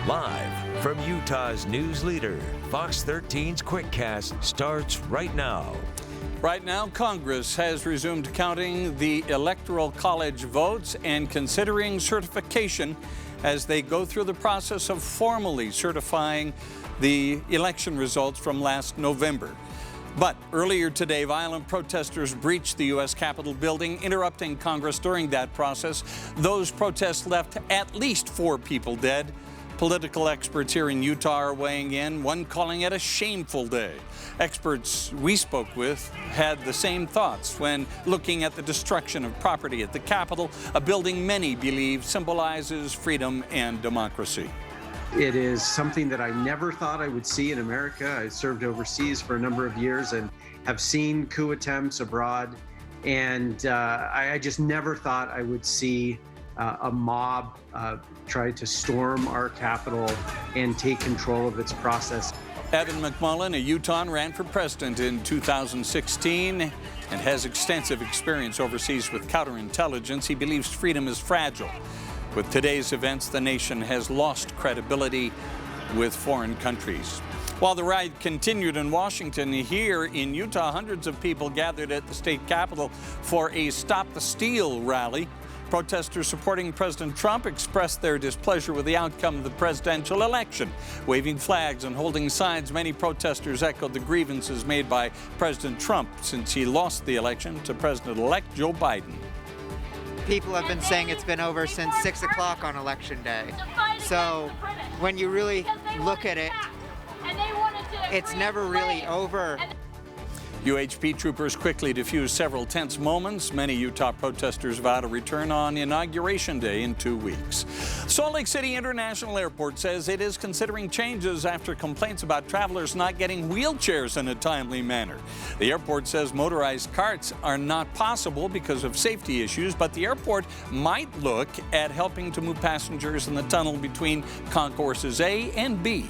Live from Utah's news leader, Fox 13's Quickcast starts right now. Right now, Congress has resumed counting the Electoral College votes and considering certification as they go through the process of formally certifying the election results from last November. But earlier today, violent protesters breached the U.S. Capitol building, interrupting Congress during that process. Those protests left at least 4 people dead. Political experts here in Utah are weighing in, one calling it a shameful day. Experts we spoke with had the same thoughts when looking at the destruction of property at the Capitol, a building many believe symbolizes freedom and democracy. It is something that I never thought I would see in America. I served overseas for a number of years and have seen coup attempts abroad. And I just never thought I would see a mob try to storm our Capitol and take control of its process. Evan McMullen, a Utahn, ran for president in 2016 and has extensive experience overseas with counterintelligence. He believes freedom is fragile. With today's events, the nation has lost credibility with foreign countries. While the riot continued in Washington, here in Utah, hundreds of people gathered at the state capitol for a Stop the Steal rally. Protesters supporting President Trump expressed their displeasure with the outcome of the presidential election. Waving flags and holding signs, many protesters echoed the grievances made by President Trump since he lost the election to President-elect Joe Biden. People have been saying it's been over since 6 o'clock on Election Day. So when you really look at it, it's never really over. UHP troopers quickly diffused several tense moments. Many Utah protesters vow to return on Inauguration Day in 2 weeks. Salt Lake City International Airport says it is considering changes after complaints about travelers not getting wheelchairs in a timely manner. The airport says motorized carts are not possible because of safety issues, but the airport might look at helping to move passengers in the tunnel between concourses A and B.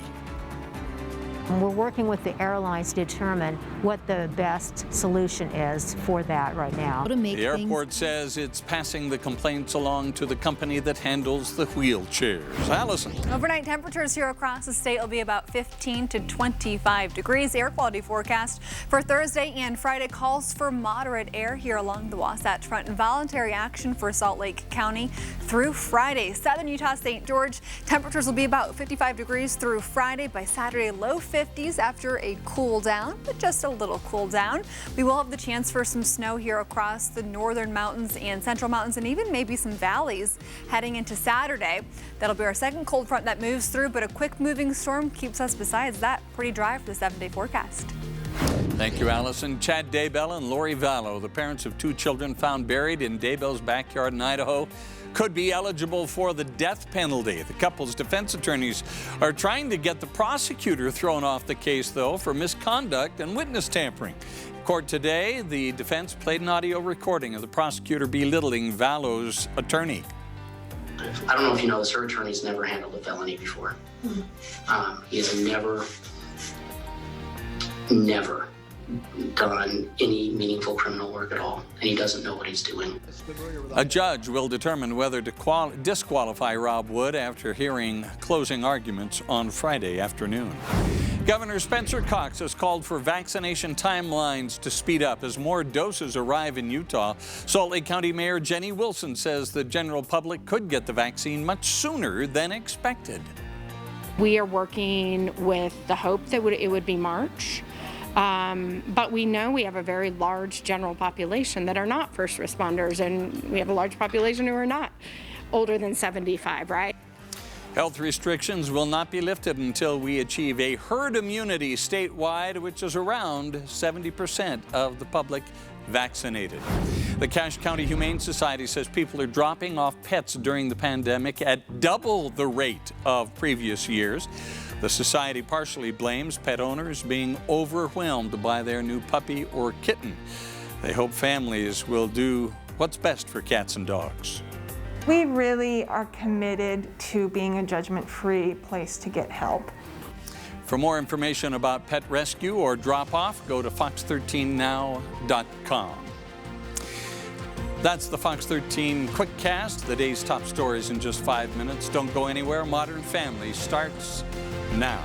We're working with the airlines to determine what the best solution is for that right now. The airport says it's passing the complaints along to the company that handles the wheelchairs. Allison. Overnight temperatures here across the state will be about 15 to 25 degrees. Air quality forecast for Thursday and Friday calls for moderate air here along the Wasatch Front and voluntary action for Salt Lake County through Friday. Southern Utah, St. George, temperatures will be about 55 degrees through Friday. By Saturday, low 50s after a cool down, but just a little cool down. We will have the chance for some snow here across the northern mountains and central mountains and even maybe some valleys heading into Saturday. That'll be our second cold front that moves through, but a quick moving storm keeps us besides that pretty dry for the 7-day forecast. Thank you, Allison. Chad Daybell and Lori Vallow, the parents of 2 children found buried in Daybell's backyard in Idaho, could be eligible for the death penalty. The couple's defense attorneys are trying to get the prosecutor thrown off the case, though, for misconduct and witness tampering. In court today, the defense played an audio recording of the prosecutor belittling Vallow's attorney. I don't know if you know this, her attorney's never handled a felony before. He has never done any meaningful criminal work at all, and he doesn't know what he's doing. A judge will determine whether to disqualify Rob Wood after hearing closing arguments on Friday afternoon. Governor Spencer Cox has called for vaccination timelines to speed up as more doses arrive in Utah. Salt Lake County Mayor Jenny Wilson says the general public could get the vaccine much sooner than expected. We are working with the hope that it would be March. But we know we have a very large general population that are not first responders, and we have a large population who are not older than 75, right? Health restrictions will not be lifted until we achieve a herd immunity statewide, which is around 70% of the public vaccinated. The Cache County Humane Society says people are dropping off pets during the pandemic at double the rate of previous years. The society partially blames pet owners being overwhelmed by their new puppy or kitten. They hope families will do what's best for cats and dogs. We really are committed to being a judgment-free place to get help. For more information about pet rescue or drop-off, go to fox13now.com. That's the Fox 13 Quickcast, the day's top stories in just 5 minutes. Don't go anywhere. Modern Family starts now.